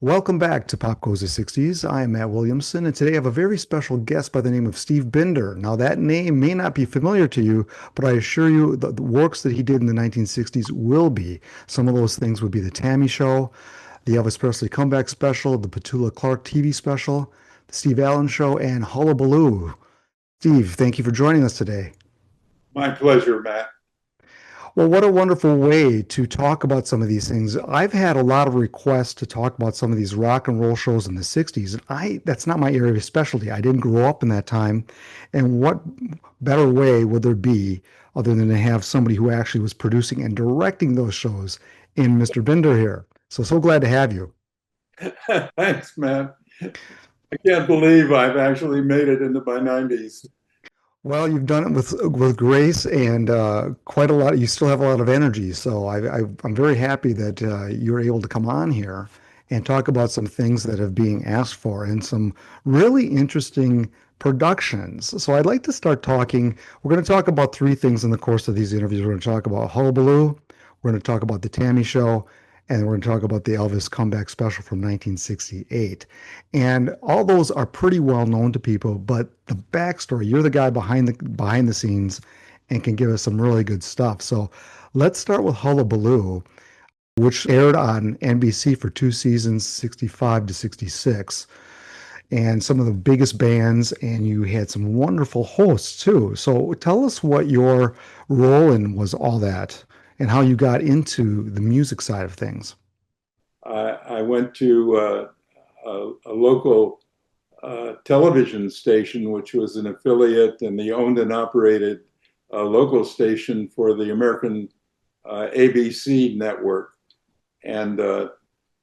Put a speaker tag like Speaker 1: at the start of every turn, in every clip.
Speaker 1: Welcome back to Pop Goes the 60s. I am Matt Williamson, and today I have a very special guest by the name of Steve Binder. Now, that name may not be familiar to you, but I assure you the works that he did in the 1960s will be. Some of those things would be the T.A.M.I. Show, the Elvis Presley Comeback Special, the Petula Clark TV Special, the Steve Allen Show, and Hullabaloo. Steve, thank you for joining us today.
Speaker 2: My pleasure, Matt.
Speaker 1: Well, what a wonderful way to talk about some of these things. I've had a lot of requests to talk about some of these rock and roll shows in the 60s, and I that's not my area of specialty. I didn't grow up in that time. And what better way would there be other than to have somebody who actually was producing and directing those shows in Mr. Binder here. So glad to have you.
Speaker 2: Thanks, Matt. I can't believe I've actually made it into my 90s.
Speaker 1: Well, you've done it with grace and quite a lot. You still have a lot of energy, so I'm very happy that you're able to come on here and talk about some things that are being asked for and some really interesting productions. So I'd like to start talking. We're going to talk about three things in the course of these interviews. We're going to talk about Hullabaloo, we're going to talk about the T.A.M.I. Show, and we're going to talk about the Elvis Comeback Special from 1968. And all those are pretty well known to people, but the backstory, you're the guy behind the scenes and can give us some really good stuff. So let's start with Hullabaloo, which aired on NBC for two seasons, 65 to 66, and some of the biggest bands, and you had some wonderful hosts too. So tell us what your role in was all that and how you got into the music side of things.
Speaker 2: I went to a local television station, which was an affiliate and the owned and operated local station for the American ABC network. And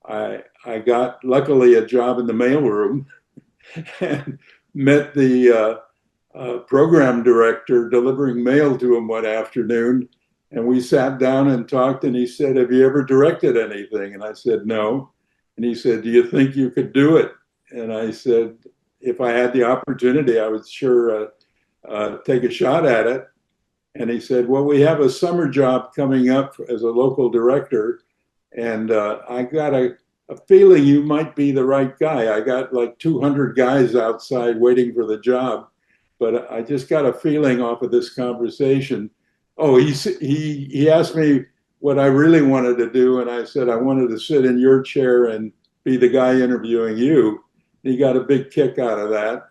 Speaker 2: I got, luckily, a job in the mailroom and met the program director delivering mail to him one afternoon. And we sat down and talked, and he said, "Have you ever directed anything?" And I said, "No." And he said, "Do you think you could do it?" And I said, "If I had the opportunity, I would sure take a shot at it." And he said, "Well, we have a summer job coming up as a local director, and I got a feeling you might be the right guy. I got like 200 guys outside waiting for the job, but I just got a feeling off of this conversation." Oh, he asked me what I really wanted to do, and I said I wanted to sit in your chair and be the guy interviewing you. He got a big kick out of that.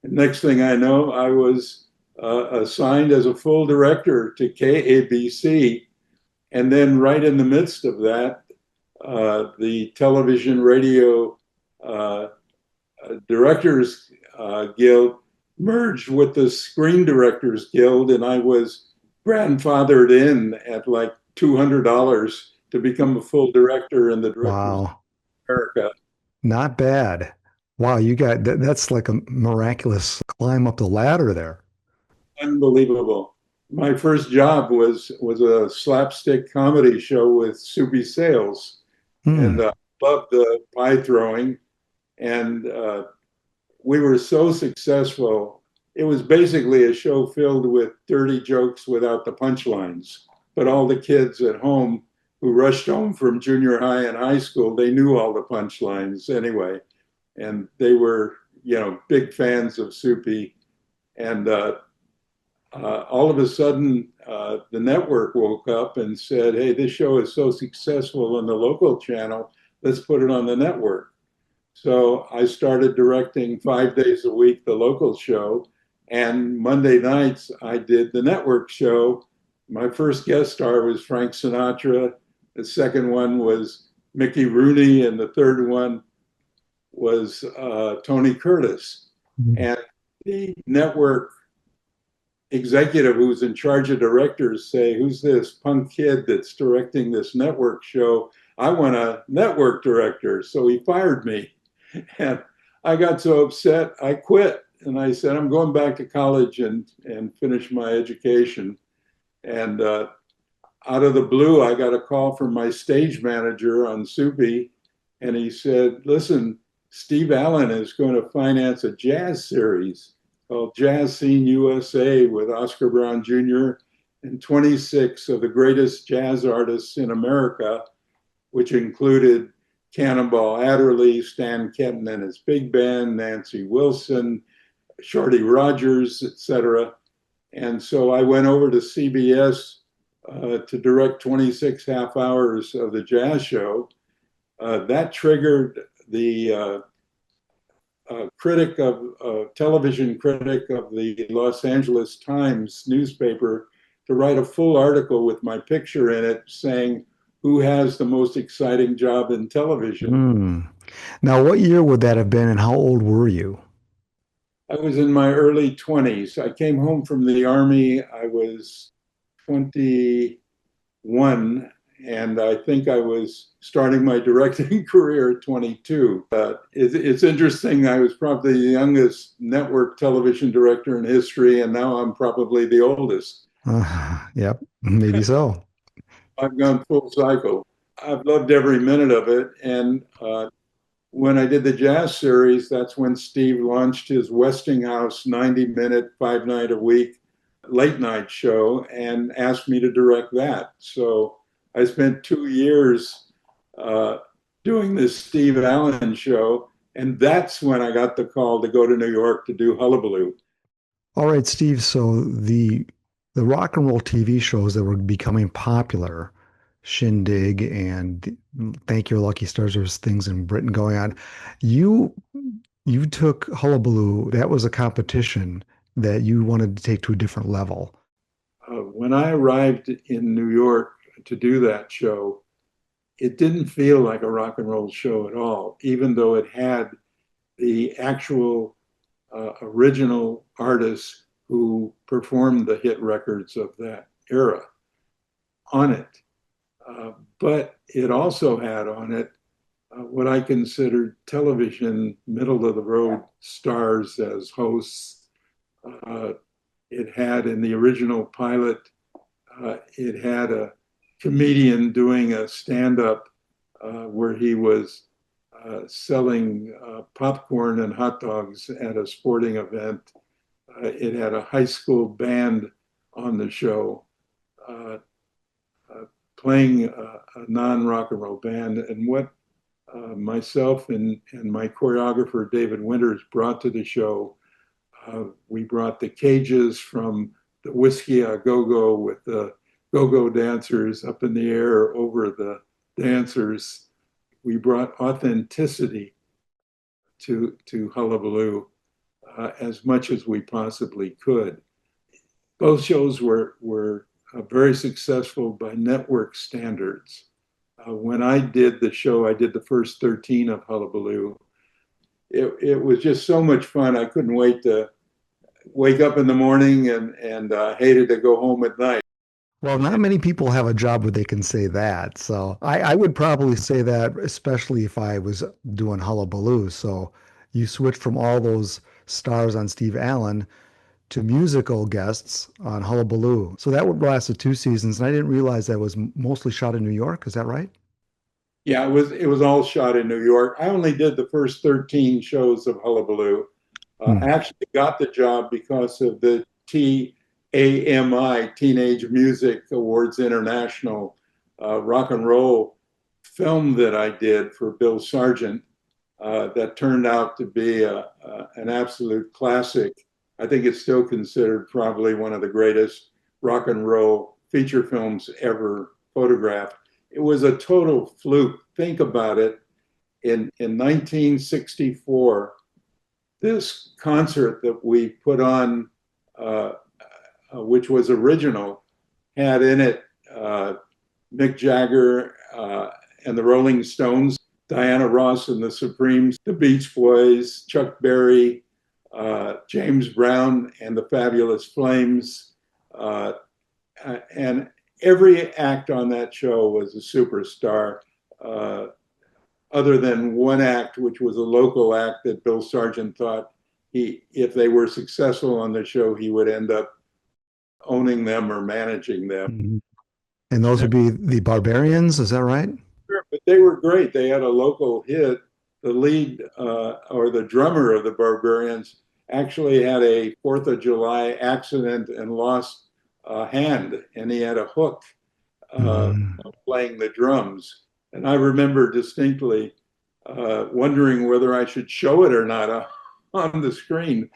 Speaker 2: And next thing I know, I was assigned as a full director to KABC, and then right in the midst of that, the Television Radio uh, Directors Guild merged with the Screen Directors Guild, and I was grandfathered in at like $200 to become a full director in the Directors
Speaker 1: Wow.
Speaker 2: of America.
Speaker 1: Not bad. Wow, you got that's like a miraculous climb up the ladder there.
Speaker 2: Unbelievable. My first job was a slapstick comedy show with Subi Sales, and
Speaker 1: Hmm.
Speaker 2: loved the pie throwing. And we were so successful. It was basically a show filled with dirty jokes without the punchlines. But all the kids at home who rushed home from junior high and high school, they knew all the punchlines anyway. And they were, big fans of Soupy. And all of a sudden, the network woke up and said, "Hey, this show is so successful on the local channel, let's put it on the network." So I started directing 5 days a week the local show, and Monday nights I did the network show. My first guest star was Frank Sinatra. The second one was Mickey Rooney, and the third one was Tony Curtis. And the network executive who was in charge of directors say, "Who's this punk kid that's directing this network show? I want a network director." So he fired me. And I got so upset, I quit. And I said, "I'm going back to college and finish my education." And out of the blue, I got a call from my stage manager on Soupy. And he said, "Listen, Steve Allen is going to finance a jazz series called Jazz Scene USA with Oscar Brown Jr. and 26 of the greatest jazz artists in America, which included Cannonball Adderley, Stan Kenton and his big band, Nancy Wilson, Shorty Rogers, etc. And so I went over to CBS to direct 26 half hours of the jazz show. That triggered the television critic of the Los Angeles Times newspaper to write a full article with my picture in it saying, who has the most exciting job in television?
Speaker 1: Hmm. Now, what year would that have been, and how old were you?
Speaker 2: I was in my early 20s. I came home from the Army. I was 21, and I think I was starting my directing career at 22. It's interesting. I was probably the youngest network television director in history, and now I'm probably the oldest.
Speaker 1: Yep, maybe so.
Speaker 2: I've gone full cycle. I've loved every minute of it. And when I did the jazz series, that's when Steve launched his Westinghouse 90-minute, 5 night a week late night show and asked me to direct that. So I spent 2 years uh, doing this Steve Allen show. And that's when I got the call to go to New York to do Hullabaloo.
Speaker 1: All right, Steve. So the rock and roll TV shows that were becoming popular, Shindig and Thank Your Lucky Stars, there's things in Britain going on. You you took Hullabaloo. That was a competition that you wanted to take to a different level.
Speaker 2: When I arrived in New York to do that show, it didn't feel like a rock and roll show at all, even though it had the actual original artists who performed the hit records of that era on it. But it also had on it what I considered television middle of the road stars as hosts. Uh, it had in the original pilot, it had a comedian doing a stand up where he was selling popcorn and hot dogs at a sporting event. It had a high school band on the show uh, playing a non rock and roll band. And what myself and my choreographer, David Winters, brought to the show, we brought the cages from the Whiskey a Go Go with the go go dancers up in the air over the dancers. We brought authenticity to Hullabaloo as much as we possibly could. Both shows were very successful by network standards. When I did the show, I did the first 13 of Hullabaloo. It was just so much fun. I couldn't wait to wake up in the morning and hated to go home at night.
Speaker 1: Well, not many people have a job where they can say that. So I would probably say that, especially if I was doing Hullabaloo. So you switch from all those stars on Steve Allen to musical guests on Hullabaloo. So that would last 2 seasons. And I didn't realize that was mostly shot in New York. Is that right?
Speaker 2: Yeah, it was all shot in New York. I only did the first 13 shows of Hullabaloo. I
Speaker 1: Hmm.
Speaker 2: actually got the job because of the T.A.M.I, Teenage Music Awards International rock and roll film that I did for Bill Sargent that turned out to be an absolute classic. I think it's still considered probably one of the greatest rock and roll feature films ever photographed. It was a total fluke. Think about it. In 1964, this concert that we put on, which was original, had in it Mick Jagger and the Rolling Stones, Diana Ross and the Supremes, the Beach Boys, Chuck Berry, James Brown and the Fabulous Flames. And every act on that show was a superstar, other than one act, which was a local act that Bill Sargent thought if they were successful on the show, he would end up owning them or managing them.
Speaker 1: Mhm. And those would be the Barbarians. Is that right?
Speaker 2: But they were great. They had a local hit. The lead or the drummer of the Barbarians actually had a Fourth of July accident and lost a hand, and he had a hook uh,
Speaker 1: Mhm.
Speaker 2: playing the drums. And I remember distinctly wondering whether I should show it or not on the screen.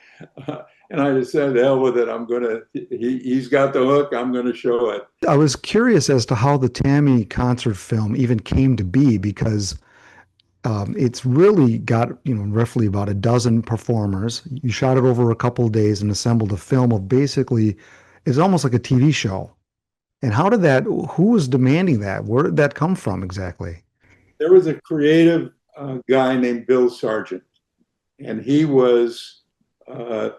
Speaker 2: And I just said, hell with it. He's got the hook. I'm going to show it.
Speaker 1: I was curious as to how the Tammy concert film even came to be because it's really got, roughly about a dozen performers. You shot it over a couple of days and assembled a film of basically, it's almost like a TV show. And who was demanding that? Where did that come from exactly?
Speaker 2: There was a creative guy named Bill Sargent, and uh,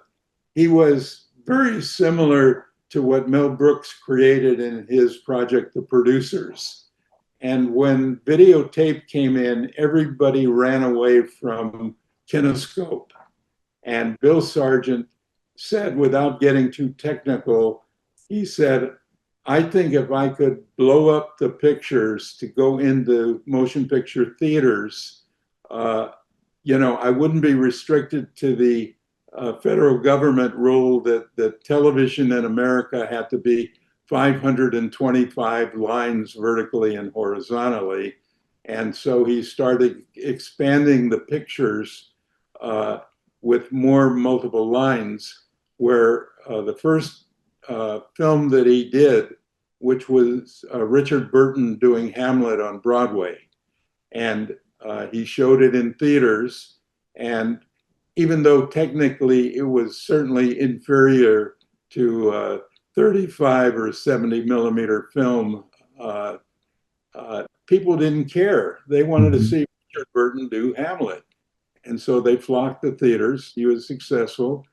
Speaker 2: he was very similar to what Mel Brooks created in his project, The Producers. And when videotape came in, everybody ran away from Kinescope. And Bill Sargent said, without getting too technical, he said, I think if I could blow up the pictures to go into motion picture theaters, uh, I wouldn't be restricted to the federal government rule that television in America had to be 525 lines vertically and horizontally. And so he started expanding the pictures with more multiple lines, where the first film that he did, which was Richard Burton doing Hamlet on Broadway. And he showed it in theaters. And even though technically it was certainly inferior to 35 or 70 millimeter film, people didn't care. They wanted to
Speaker 1: Mhm.
Speaker 2: see Richard Burton do Hamlet. And so they flocked to theaters. He was successful.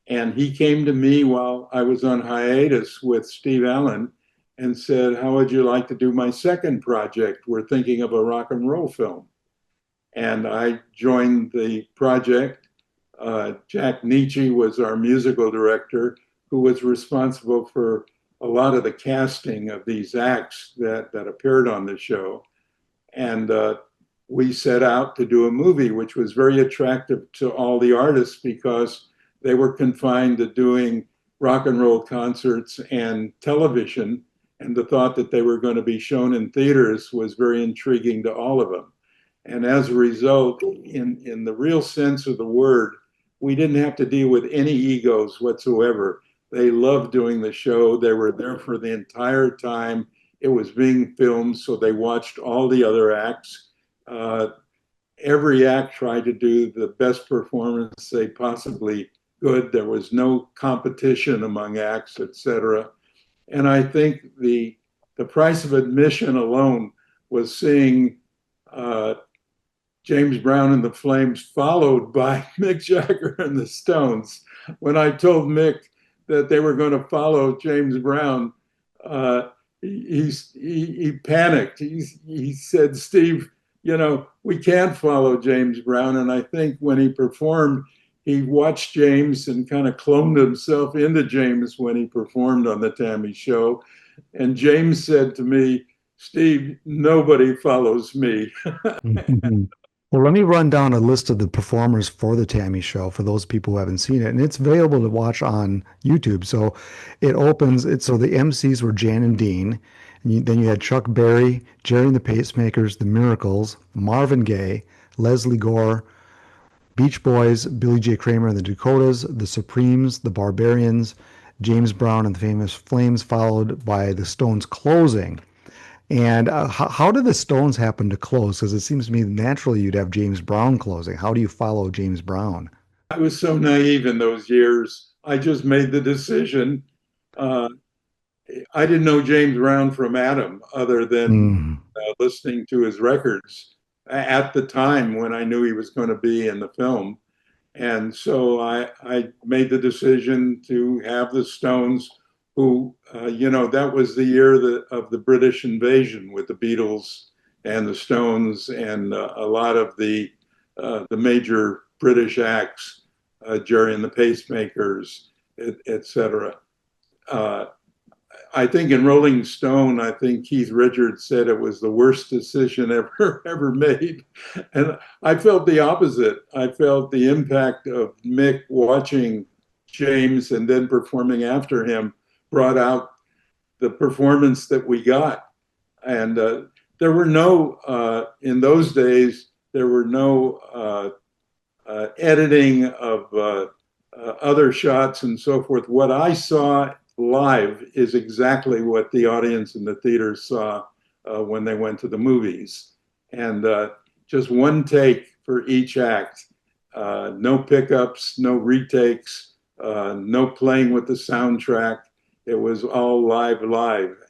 Speaker 2: And he came to me while I was on hiatus with Steve Allen and said, how would you like to do my second project? We're thinking of a rock and roll film. And I joined the project. Jack Nietzsche was our musical director, who was responsible for a lot of the casting of these acts that appeared on the show. And we set out to do a movie, which was very attractive to all the artists because they were confined to doing rock and roll concerts and television. And the thought that they were going to be shown in theaters was very intriguing to all of them. And as a result, in the real sense of the word, we didn't have to deal with any egos whatsoever. They loved doing the show. They were there for the entire time it was being filmed, so they watched all the other acts. Uh, every act tried to do the best performance they possibly could. There was no competition among acts, etc. And I think the price of admission alone was seeing James Brown and the Flames, followed by Mick Jagger and the Stones. When I told Mick that they were going to follow James Brown, he panicked. He said, Steve, we can't follow James Brown. And I think when he performed, he watched James and kind of cloned himself into James when he performed on the T.A.M.I show. And James said to me, Steve, nobody follows me.
Speaker 1: Mhm. Well, let me run down a list of the performers for the Tammy Show for those people who haven't seen it, and it's available to watch on YouTube. So so the MCs were Jan and Dean, and then you had Chuck Berry, Jerry and the Pacemakers, The Miracles, Marvin Gaye, Leslie Gore, Beach Boys, Billy J. Kramer and the Dakotas, The Supremes, The Barbarians, James Brown and the Famous Flames, followed by the Stones closing. And how did the Stones happen to close? Because it seems to me naturally you'd have James Brown closing. How do you follow James Brown?
Speaker 2: I was so naive in those years. I just made the decision. Uh, I didn't know James Brown from Adam other than
Speaker 1: Mm.
Speaker 2: listening to his records at the time when I knew he was going to be in the film. And so I made the decision to have the Stones, who, that was the year of the British invasion with the Beatles and the Stones and a lot of the major British acts, Jerry and the Pacemakers, etc. Uh, I think in Rolling Stone, I think Keith Richards said it was the worst decision ever made, and I felt the opposite. I felt the impact of Mick watching James and then performing after him brought out the performance that we got, and there were no in those days There were no editing of other shots and so forth. What I saw live is exactly what the audience in the theaters saw when they went to the movies. And just one take for each act, no pickups, no retakes, no playing with the soundtrack. It was all live.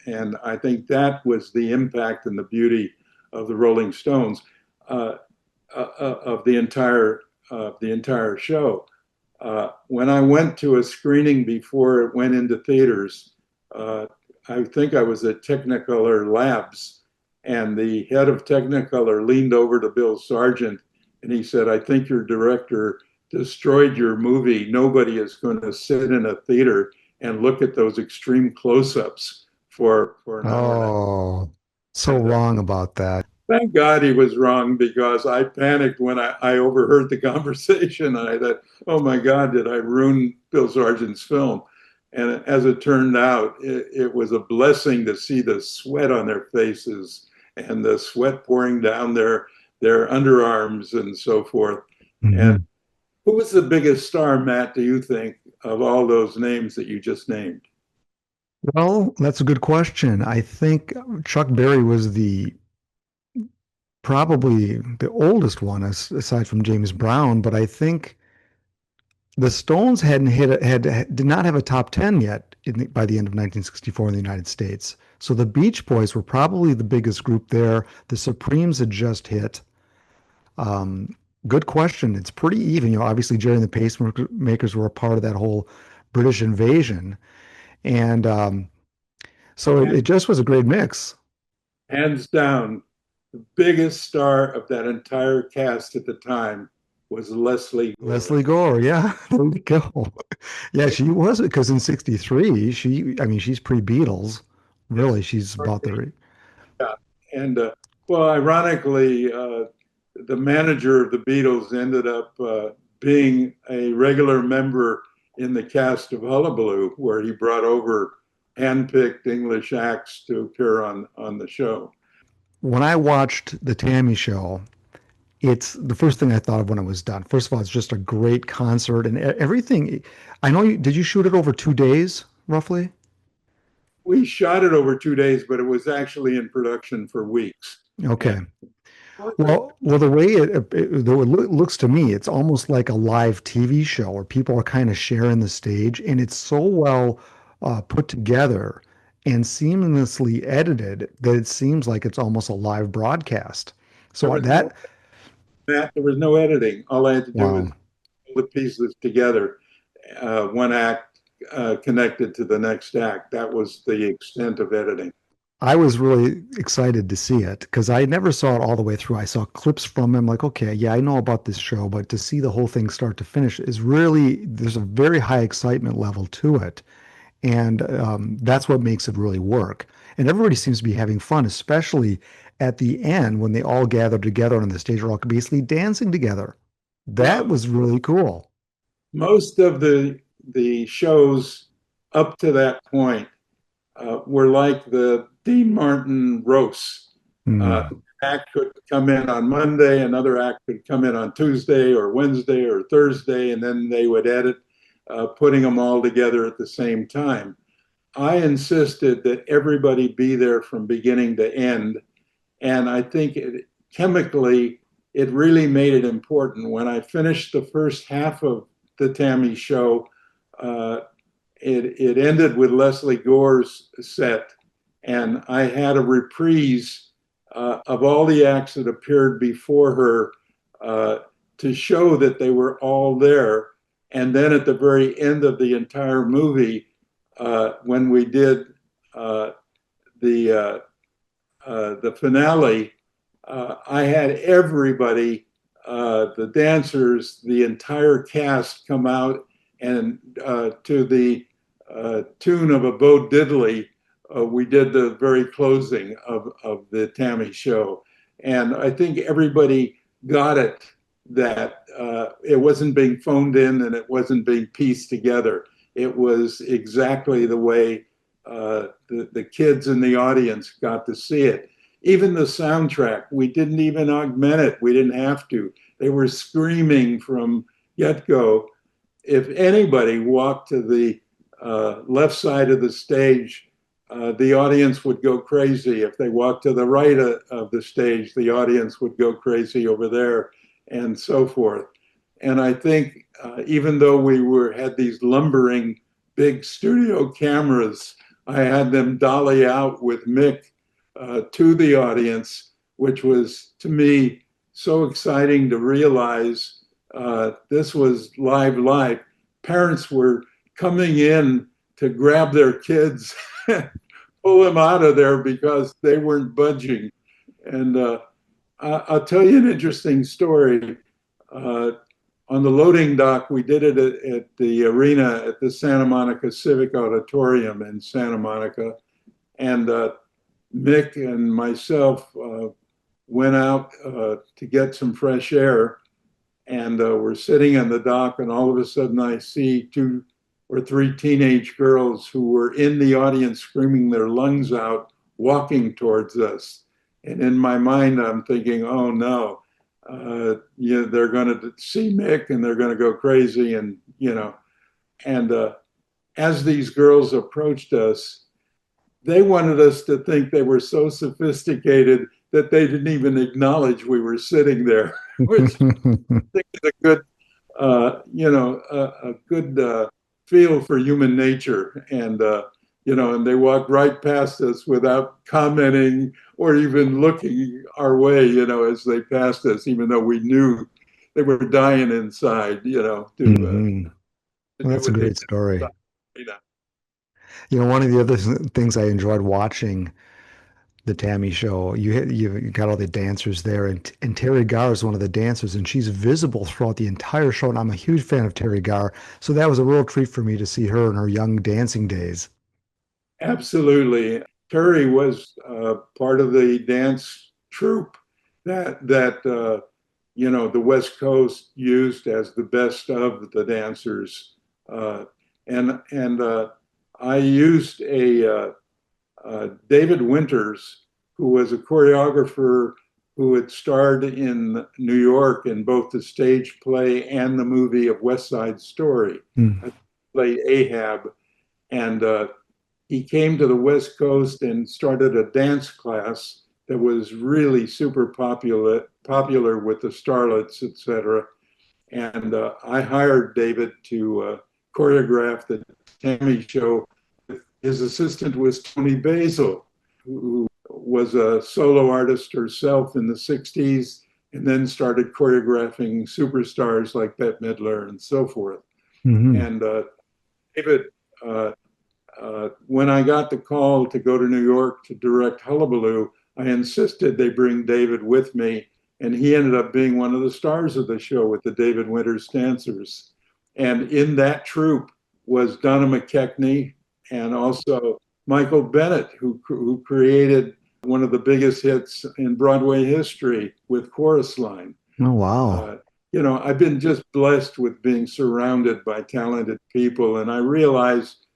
Speaker 2: And I think that was the impact and the beauty of the Rolling Stones, of the entire show. When I went to a screening before it went into theaters, I think I was at Technicolor Labs, and the head of Technicolor leaned over to Bill Sargent and he said, "I think your director destroyed your movie. Nobody is going to sit in a theater and look at those extreme close-ups for an hour and a half."
Speaker 1: Oh, so
Speaker 2: And
Speaker 1: wrong about that.
Speaker 2: thank God he was wrong, because I panicked when I overheard the conversation. And I thought, oh my God, did I ruin Bill Sargent's film? And as it turned out, it was a blessing to see the sweat on their faces and the sweat pouring down their underarms and so forth. And
Speaker 1: Mhm.
Speaker 2: who was the biggest star, Matt, do you think, of all those names that you just named?
Speaker 1: Well, that's a good question. I think Chuck Berry was the probably the oldest one aside from James Brown, but I think the Stones hadn't did not have a top 10 yet by the end of 1964 in the United States. So the Beach Boys were probably the biggest group there. The Supremes had just hit. Um, Good question. It's pretty even. Obviously Jerry and the Pacemakers were a part of that whole British invasion, and so it just was a great mix.
Speaker 2: Hands down, the biggest star of that entire cast at the time was Leslie Gore.
Speaker 1: Leslie Gore, yeah, there we go. Yeah, she was because in '63, I mean, she's pre-Beatles. Really, she's about the.
Speaker 2: Yeah. And well, ironically, the manager of the Beatles ended up being a regular member in the cast of Hullabaloo, where he brought over handpicked English acts to appear on the show.
Speaker 1: When I watched the T.A.M.I show, it's the first thing I thought of when it was done. First of all, it's just a great concert and everything. I know did you shoot it over 2 days, roughly?
Speaker 2: We shot it over 2 days, but it was actually in production for weeks. And
Speaker 1: Okay. Well, the way though it looks to me, it's almost like a live TV show where people are kind of sharing the stage, and it's so well put together and seamlessly edited that it seems like it's almost a live broadcast.
Speaker 2: there
Speaker 1: So
Speaker 2: was no
Speaker 1: that,
Speaker 2: Matt, there was no editing. All I had to do was
Speaker 1: wow.
Speaker 2: put the pieces together, one act connected to the next act. That was the extent of editing.
Speaker 1: I was really excited to see it because I never saw it all the way through. I saw clips from him, like, okay, yeah, I know about this show, but to see the whole thing start to finish is really, there's a very high excitement level to it. And that's what makes it really work. And everybody seems to be having fun, especially at the end when they all gather together on the stage, are all basically dancing together. That
Speaker 2: Well,
Speaker 1: was really cool.
Speaker 2: most of the shows up to that point were like the Dean Martin roasts.
Speaker 1: Hmm.
Speaker 2: Act could come in on Monday, another act could come in on Tuesday or Wednesday or Thursday, and then they would edit, putting them all together at the same time. I insisted that everybody be there from beginning to end, and I think chemically it really made it important. When I finished the first half of the T.A.M.I show, uh, it ended with Leslie Gore's set, and I had a reprise of all the acts that appeared before her, uh, to show that they were all there. And then at the very end of the entire movie, when we did uh, the the finale, I had everybody, the dancers, the entire cast come out and to the tune of a Bo Diddley, we did the very closing of the T.A.M.I show. And I think everybody got it, that it wasn't being phoned in and it wasn't being pieced together. It was exactly the way the kids in the audience got to see it. Even the soundtrack, we didn't even augment it. We didn't have to. They were screaming from get go. If anybody walked to the left side of the stage, the audience would go crazy. If they walked to the right of the stage, the audience would go crazy over there, and so forth. And I think even though we had these lumbering big studio cameras, I had them dolly out with Mick to the audience, which was to me so exciting to realize this was live. Parents were coming in to grab their kids, pull them out of there because they weren't budging. And I'll tell you an interesting story. Uh, on the loading dock, we did it at the arena at the Santa Monica Civic Auditorium in Santa Monica. And Mick and myself went out to get some fresh air. And we're sitting on the dock, and all of a sudden I see two or three teenage girls who were in the audience screaming their lungs out, walking towards us. And in my mind, I'm thinking, oh no, they're going to see Mick and they're going to go crazy. And as these girls approached us, they wanted us to think they were so sophisticated that they didn't even acknowledge we were sitting there, which I think is a good, a good feel for human nature. And they walked right past us without commenting or even looking our way, as they passed us, even though we knew they were dying inside,
Speaker 1: Hmm.
Speaker 2: to
Speaker 1: Well,
Speaker 2: do
Speaker 1: that's a
Speaker 2: what they
Speaker 1: great
Speaker 2: did.
Speaker 1: story.
Speaker 2: You know.
Speaker 1: One of the other things I enjoyed watching the Tammy show, you got all the dancers there, and Terry Garr is one of the dancers, and she's visible throughout the entire show. And I'm a huge fan of Terry Garr, so that was a real treat for me to see her in her young dancing days.
Speaker 2: Absolutely. Terry was part of the dance troupe that the West Coast used as the best of the dancers, and I used a David Winters, who was a choreographer who had starred in New York in both the stage play and the movie of West Side Story.
Speaker 1: Mm.
Speaker 2: I played Ahab, and he came to the West Coast and started a dance class that was really super popular with the starlets, etc. And I hired David to choreograph the T.A.M.I show. His assistant was Toni Basil, who was a solo artist herself in the 60s and then started choreographing superstars like Bette Midler and so forth.
Speaker 1: Hmm.
Speaker 2: And David, uh, when I got the call to go to New York to direct Hullabaloo, I insisted they bring David with me, and he ended up being one of the stars of the show with the David Winters dancers. And in that troupe was Donna McKechnie and also Michael Bennett, who created one of the biggest hits in Broadway history with Chorus Line.
Speaker 1: Oh, wow.
Speaker 2: Uh, I've been just blessed with being surrounded by talented people, and I realized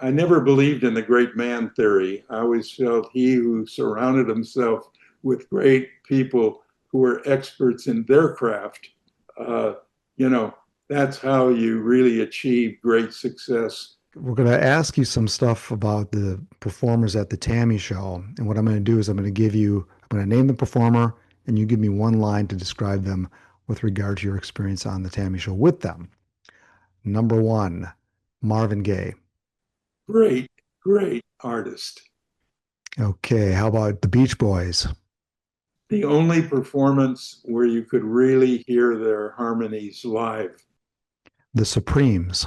Speaker 2: I never believed in the great man theory. I always felt he who surrounded himself with great people who were experts in their craft, uh, you know, that's how you really achieve great success.
Speaker 1: We're going to ask you some stuff about the performers at the Tammy show. And what I'm going to do is I'm going to name the performer, and you give me one line to describe them with regard to your experience on the Tammy show with them. Number one, Marvin Gaye.
Speaker 2: Great, great artist.
Speaker 1: Okay, how about the Beach Boys?
Speaker 2: The only performance where you could really hear their harmonies live
Speaker 1: The Supremes.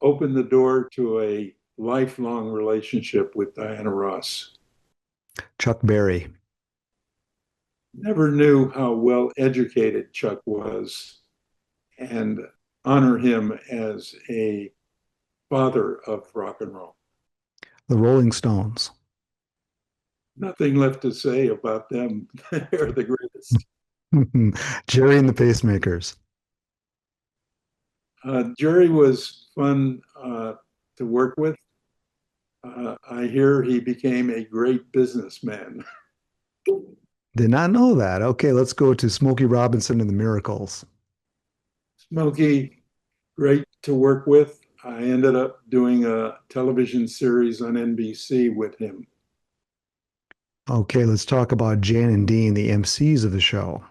Speaker 2: opened the door to a lifelong relationship with Diana Ross.
Speaker 1: Chuck Berry.
Speaker 2: Never knew how well educated Chuck was and honor him as a father of rock and roll.
Speaker 1: The Rolling Stones.
Speaker 2: Nothing left to say about them. They're the greatest.
Speaker 1: Jerry and the Pacemakers.
Speaker 2: Jerry was fun to work with. I hear he became a great businessman.
Speaker 1: Did not know that. Okay, let's go to Smokey Robinson and the Miracles.
Speaker 2: Smokey, great to work with. I ended up doing a television series on NBC with him.
Speaker 1: Okay, let's talk about Jan and Dean, the MCs of the show.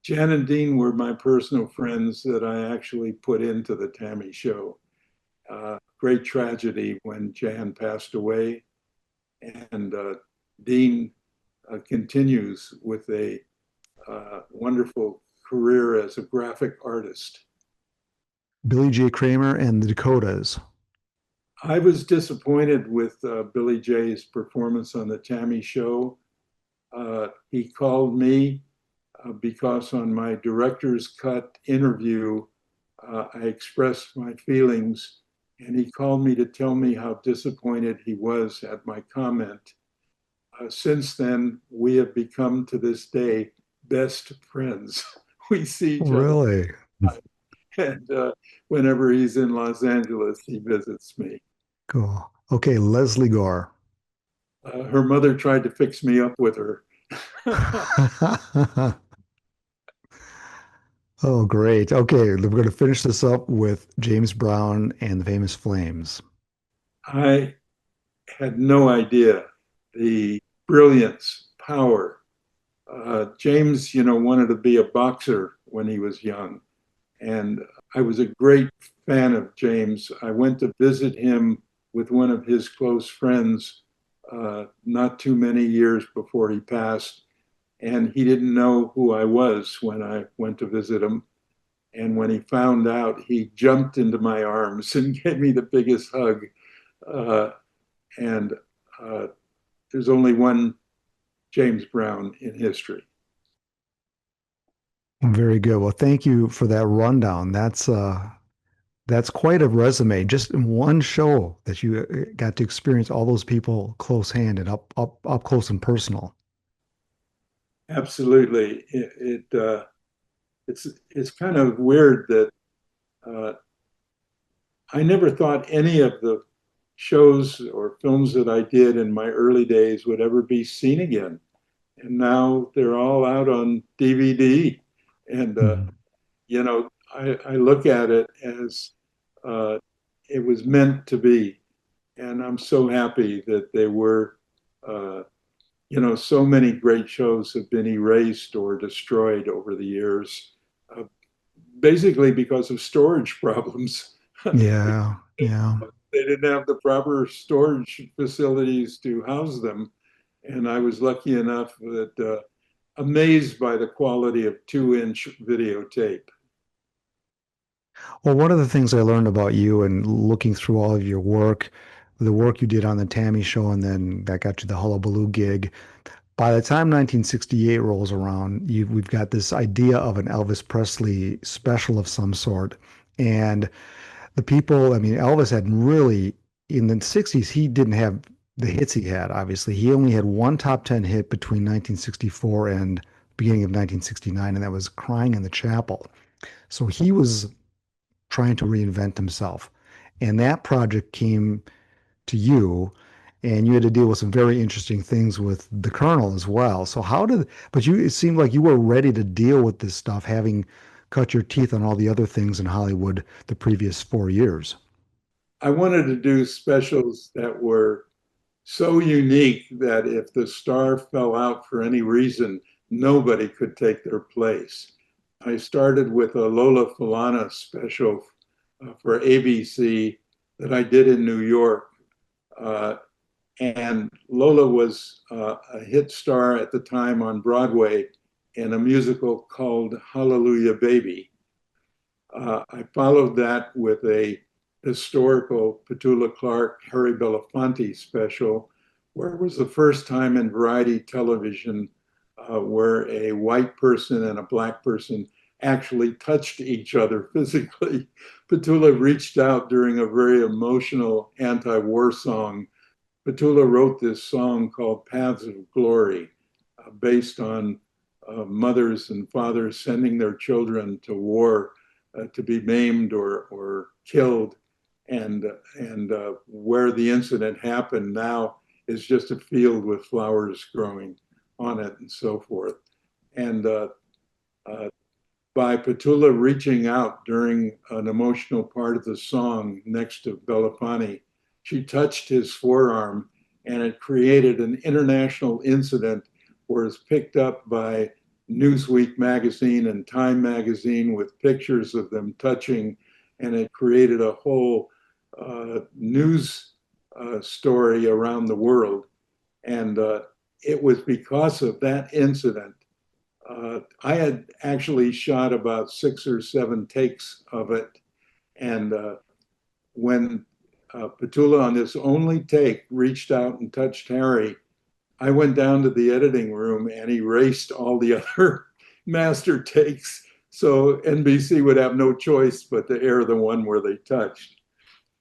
Speaker 2: Jan and Dean were my personal friends that I actually put into the T.A.M.I show. Great tragedy when Jan passed away, and Dean continues with a wonderful career as a graphic artist.
Speaker 1: Billy J. Kramer and the Dakotas.
Speaker 2: I was disappointed with Billy J's performance on the T.A.M.I show. He called me because on my director's cut interview, I expressed my feelings, and he called me to tell me how disappointed he was at my comment. Since then, we have become to this day best friends. We see each other,
Speaker 1: Really?
Speaker 2: and whenever he's in Los Angeles, he visits me.
Speaker 1: Cool. Okay, Leslie Gore.
Speaker 2: Her mother tried to fix me up with her.
Speaker 1: Oh, great. Okay, we're going to finish this up with James Brown and the Famous Flames.
Speaker 2: I had no idea the brilliance, power. James, wanted to be a boxer when he was young. And I was a great fan of James. I went to visit him with one of his close friends not too many years before he passed. And he didn't know who I was when I went to visit him. And when he found out, he jumped into my arms and gave me the biggest hug. Uh, and uh, there's only one James Brown in history.
Speaker 1: Very good. Well, thank you for that rundown. That's quite a resume. Just in one show that you got to experience all those people close hand and up close and personal.
Speaker 2: Absolutely, it's kind of weird that uh, I never thought any of the shows or films that I did in my early days would ever be seen again, and now they're all out on DVD, and
Speaker 1: Mhm.
Speaker 2: I look at it as uh, it was meant to be, and I'm so happy that they were. Uh, so many great shows have been erased or destroyed over the years, uh, basically because of storage problems.
Speaker 1: Yeah, yeah.
Speaker 2: They didn't have the proper storage facilities to house them. And I was lucky enough that amazed by the quality of 2-inch videotape.
Speaker 1: Well, one of the things I learned about you and looking through all of your work, the work you did on the T.A.M.I show, and then that got you the Hullabaloo gig. By the time 1968 rolls around, we've got this idea of an Elvis Presley special of some sort. And the people, I mean, Elvis had really, in the 60s, he didn't have the hits he had, obviously. He only had one top 10 hit between 1964 and beginning of 1969, and that was Crying in the Chapel. So he was trying to reinvent himself. And that project came to you, and you had to deal with some very interesting things with the Colonel as well. So but it seemed like you were ready to deal with this stuff, having cut your teeth on all the other things in Hollywood the previous 4 years.
Speaker 2: I wanted to do specials that were so unique that if the star fell out for any reason, nobody could take their place. I started with a Lola Falana special for ABC that I did in New York. Uh, and Lola was a hit star at the time on Broadway in a musical called Hallelujah Baby. I followed that with a historical Petula Clark, Harry Belafonte special, where it was the first time in variety television where a white person and a black person actually touched each other physically. Petula reached out during a very emotional anti war song. Petula wrote this song called Paths of Glory, based on mothers and fathers sending their children to war to be maimed or killed. and where the incident happened now is just a field with flowers growing on it and so forth. And uh, by Petula reaching out during an emotional part of the song next to Belafonte, she touched his forearm, and it created an international incident where it's picked up by Newsweek magazine and Time magazine with pictures of them touching, and it created a whole news story around the world. And it was because of that incident. I had actually shot about 6 or 7 takes of it. And when Petula, on this only take, reached out and touched Harry, I went down to the editing room and erased all the other master takes. So NBC would have no choice but to air the one where they touched.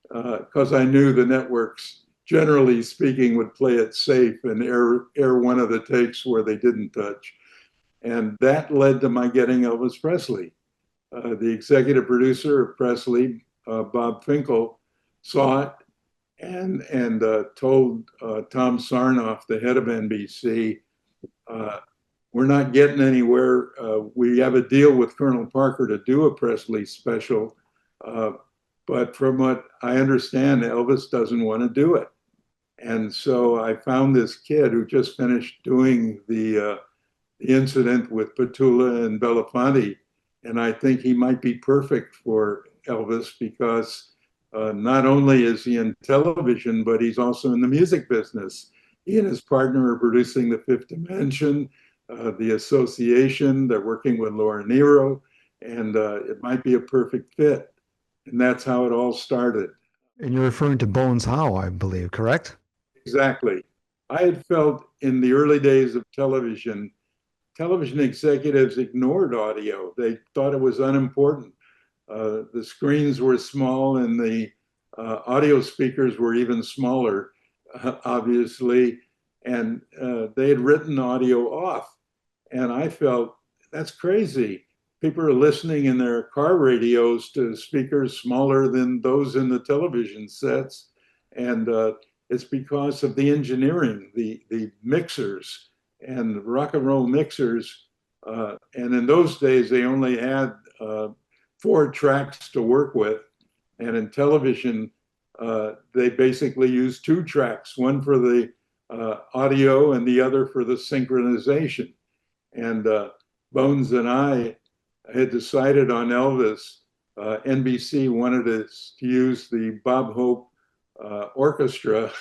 Speaker 2: Because I knew the networks, generally speaking, would play it safe and air one of the takes where they didn't touch. And that led to my getting Elvis Presley. The executive producer of Presley, Bob Finkel, saw it and told Tom Sarnoff, the head of NBC, uh, we're not getting anywhere. We have a deal with Colonel Parker to do a Presley special. Uh, but from what I understand, Elvis doesn't want to do it. And so I found this kid who just finished doing the incident with Petula and Belafonte, and I think he might be perfect for Elvis because not only is he in television, but he's also in the music business. He and his partner are producing The Fifth Dimension, The Association. They're working with Laura Nero, and it might be a perfect fit. And that's how it all started.
Speaker 1: And you're referring to Bones Howe, I believe, correct?
Speaker 2: Exactly. I had felt in the early days of television executives ignored audio. They thought it was unimportant. The screens were small and the audio speakers were even smaller, obviously, and they had written audio off. And I felt that's crazy. People are listening in their car radios to speakers smaller than those in the television sets. And it's because of the engineering, the mixers and rock and roll mixers. And in those days, they only had 4 tracks to work with. And in television, they basically used 2 tracks, one for the audio and the other for the synchronization. And Bones and I had decided on Elvis. NBC wanted us to use the Bob Hope orchestra,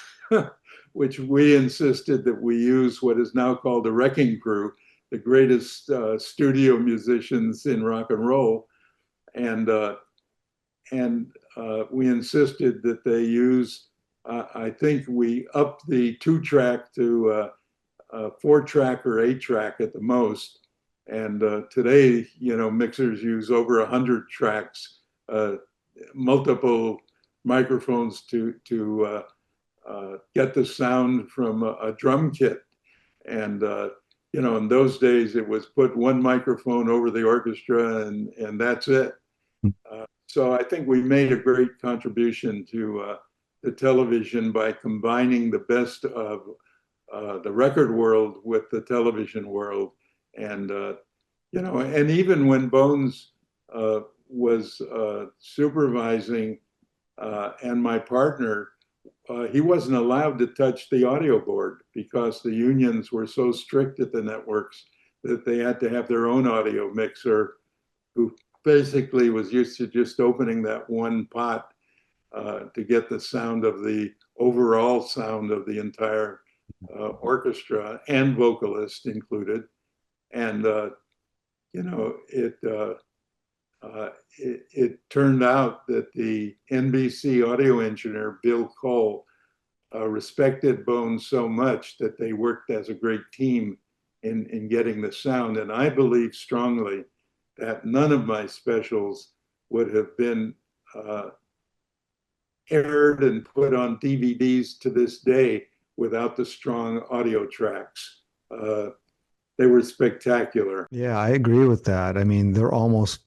Speaker 2: which we insisted that we use what is now called the Wrecking Crew, the greatest studio musicians in rock and roll. And we insisted that they use, I think we upped the 2 track to 4 track or 8 track at the most. And today, mixers use over 100 tracks, multiple microphones to get the sound from a drum kit. And in those days, it was put one microphone over the orchestra, and that's it. So I think we made a great contribution to the television by combining the best of the record world with the television world. And and even when Bones was supervising and my partner, he wasn't allowed to touch the audio board because the unions were so strict at the networks that they had to have their own audio mixer who basically was used to just opening that one pot to get the sound of the overall sound of the entire orchestra and vocalist included. And, it turned out that the NBC audio engineer, Bill Cole, respected Bones so much that they worked as a great team in getting the sound. And I believe strongly that none of my specials would have been aired and put on DVDs to this day without the strong audio tracks. They were spectacular.
Speaker 1: Yeah, I agree with that. I mean, they're almost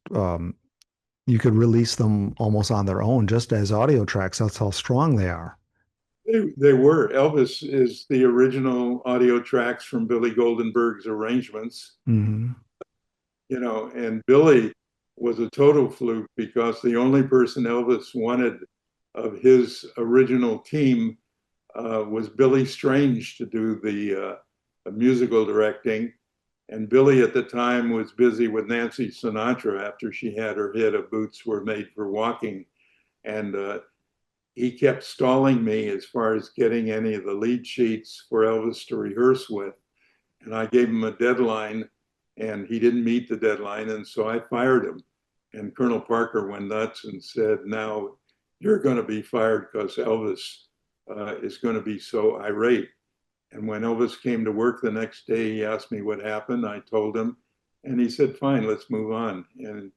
Speaker 1: You could release them almost on their own, just as audio tracks. That's how strong they are.
Speaker 2: They were. Elvis is the original audio tracks from Billy Goldenberg's arrangements,
Speaker 1: Hmm.
Speaker 2: and Billy was a total fluke because the only person Elvis wanted of his original team was Billy Strange to do the musical directing. And Billy at the time was busy with Nancy Sinatra after she had her hit of Boots Were Made for Walking. And he kept stalling me as far as getting any of the lead sheets for Elvis to rehearse with. And I gave him a deadline and he didn't meet the deadline. And so I fired him. And Colonel Parker went nuts and said, now you're going to be fired because Elvis is going to be so irate. And when Elvis came to work the next day, he asked me what happened. I told him, and he said, fine, let's move on. And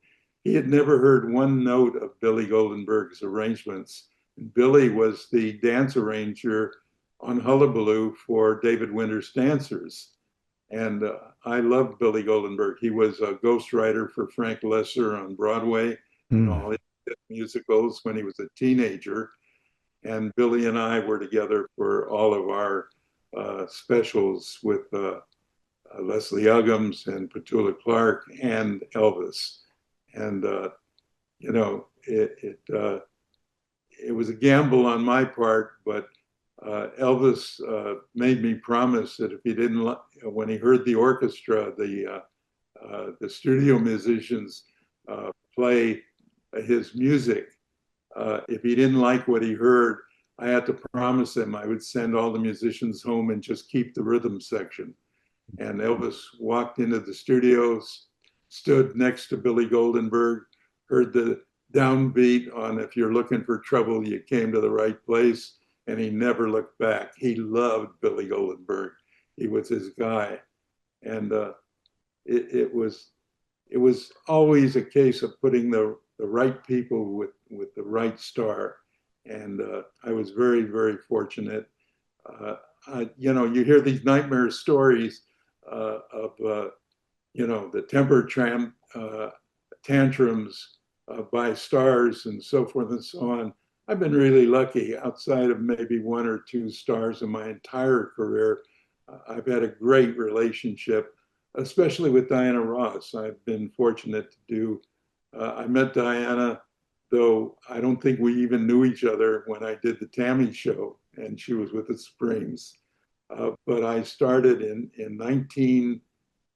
Speaker 2: he had never heard one note of Billy Goldenberg's arrangements. Billy was the dance arranger on Hullabaloo for David Winter's Dancers. And I loved Billy Goldenberg. He was a ghostwriter for Frank Lesser on Broadway and
Speaker 1: Mm.
Speaker 2: all his musicals when he was a teenager. And Billy and I were together for all of our specials with Leslie Uggams and Petula Clark and Elvis. And, it was a gamble on my part, but Elvis made me promise that if he didn't, when he heard the orchestra, the studio musicians play his music, if he didn't like what he heard, I had to promise him I would send all the musicians home and just keep the rhythm section. And Elvis walked into the studios, stood next to Billy Goldenberg, heard the downbeat on If You're Looking for Trouble, You Came to the Right Place, and he never looked back. He loved Billy Goldenberg. He was his guy. And it, it was it was always a case of putting the right people with the right star. And I was very, very fortunate. You hear these nightmare stories of, the tantrums by stars and so forth and so on. I've been really lucky outside of maybe one or two stars in my entire career. I've had a great relationship, especially with Diana Ross. I've been fortunate to do. I met Diana, though I don't think we even knew each other when I did the T.A.M.I show, and she was with the Springs. But I started in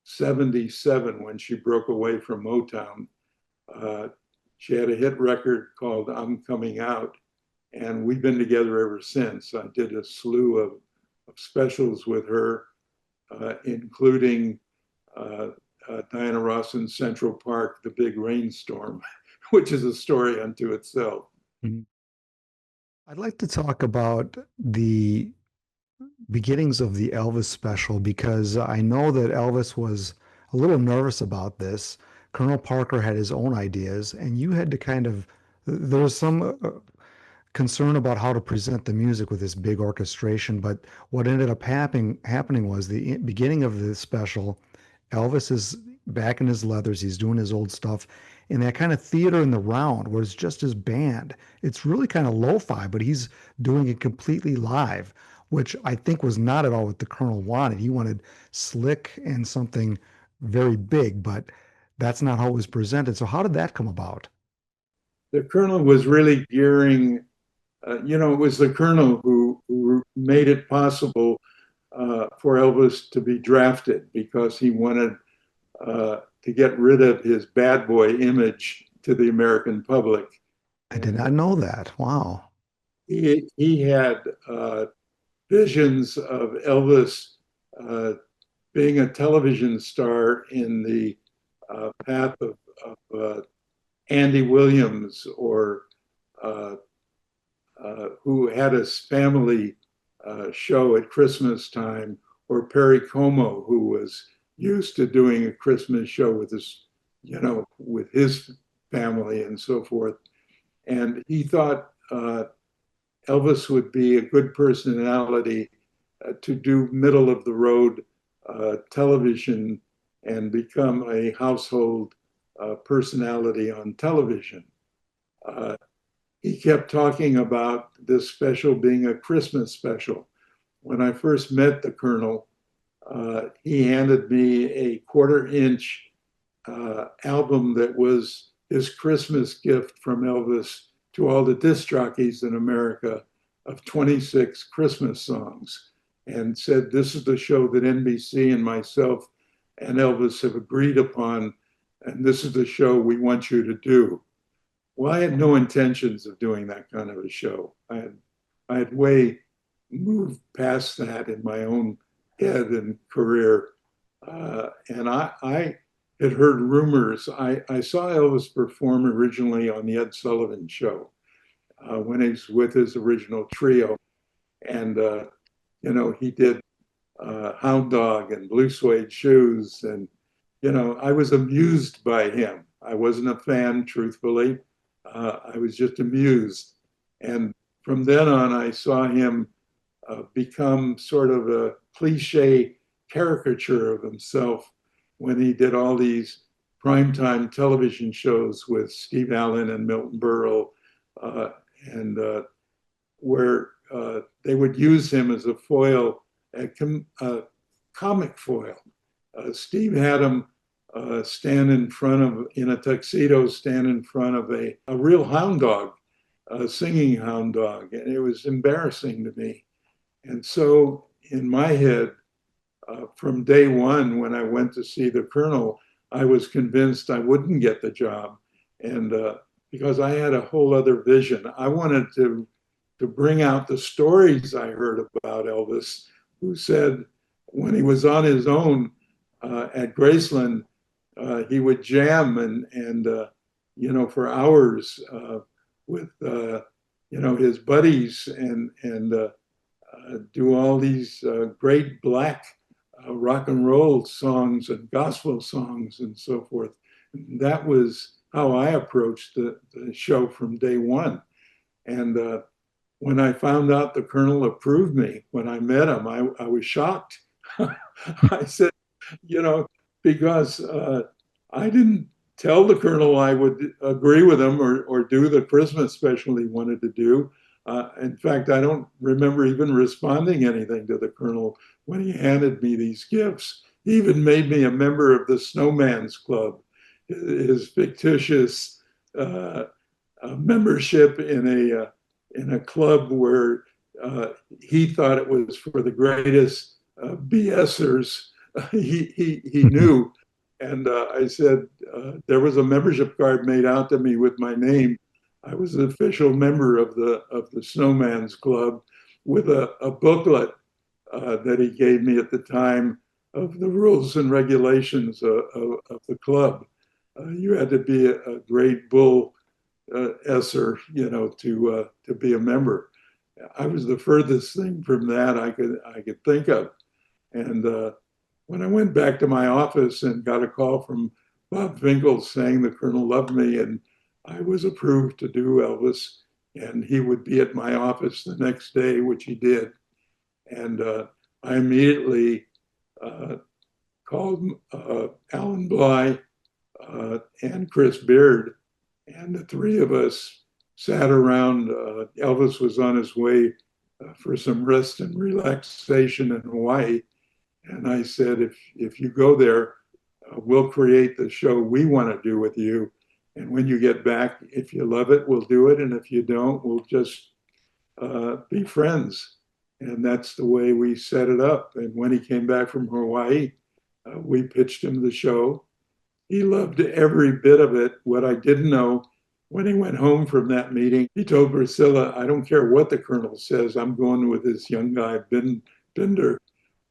Speaker 2: 1977 when she broke away from Motown. Uh, she had a hit record called I'm Coming Out, and we've been together ever since. I did a slew of specials with her, including Diana Ross in Central Park, The Big Rainstorm, which is a story unto itself.
Speaker 1: Mhm. I'd like to talk about the beginnings of the Elvis special because I know that Elvis was a little nervous about this. Colonel Parker had his own ideas, and you had to kind of, there was some concern about how to present the music with this big orchestration. But what ended up happening was the beginning of the special. Elvis is back in his leathers. He's doing his old stuff. And that kind of theater in the round where it's just his band. It's really kind of lo-fi, but he's doing it completely live, which I think was not at all what the Colonel wanted. He wanted slick and something very big, but that's not how it was presented. So how did that come about?
Speaker 2: The Colonel was really gearing, it was the Colonel who made it possible for Elvis to be drafted because he wanted to get rid of his bad boy image to the American public.
Speaker 1: I did
Speaker 2: And
Speaker 1: not know that. Wow.
Speaker 2: he had visions of Elvis uh, being a television star in the path of Andy Williams or uh, who had a family show at Christmas time, or Perry Como, who was used to doing a Christmas show with his family and so forth. And he thought Elvis would be a good personality to do middle of the road television and become a household personality on television. Uh, he kept talking about this special being a Christmas special. When I first met the Colonel, he handed me a quarter-inch album that was his Christmas gift from Elvis to all the disc jockeys in America of 26 Christmas songs, and said, "This is the show that NBC and myself and Elvis have agreed upon, and this is the show we want you to do." Well, I had no intentions of doing that kind of a show. I had way moved past that in my own head and career. And I had heard rumors. I saw Elvis perform originally on the Ed Sullivan Show when he was with his original trio. And, he did Hound Dog and Blue Suede Shoes. And, I was amused by him. I wasn't a fan, truthfully. I was just amused. And from then on, I saw him become sort of a cliche caricature of himself when he did all these primetime television shows with Steve Allen and Milton Berle, uh, and where they would use him as a foil, a comic foil. Steve had him stand in front of, in a tuxedo, stand in front of a real hound dog, a singing hound dog. And it was embarrassing to me. And so in my head, from day one, when I went to see the Colonel, I was convinced I wouldn't get the job. And because I had a whole other vision, I wanted to bring out the stories I heard about Elvis, who said when he was on his own at Graceland, he would jam and for hours with his buddies and do all these great black rock and roll songs and gospel songs and so forth. That was how I approached the show from day one. And when I found out the Colonel approved me, when I met him, I was shocked. I said, you know, because I didn't tell the Colonel I would agree with him or do the Christmas special he wanted to do. In fact, I don't remember even responding anything to the Colonel when he handed me these gifts. He even made me a member of the Snowman's Club, his fictitious membership in a club where he thought it was for the greatest BSers he knew. And I said, there was a membership card made out to me with my name. I was an official member of the Snowman's Club with a booklet that he gave me at the time of the rules and regulations of the club. You had to be a great bull esser, to be a member. I was the furthest thing from that I could think of. And when I went back to my office and got a call from Bob Finkel saying the Colonel loved me and I was approved to do Elvis, and he would be at my office the next day, which he did. And I immediately called Alan Bly and Chris Beard, and the three of us sat around. Elvis was on his way for some rest and relaxation in Hawaii. And I said, if you go there, we'll create the show we want to do with you. And when you get back, if you love it, we'll do it. And if you don't, we'll just be friends. And that's the way we set it up. And when he came back from Hawaii, we pitched him the show. He loved every bit of it. What I didn't know, when he went home from that meeting, he told Priscilla, I don't care what the Colonel says, I'm going with this young guy, Binder.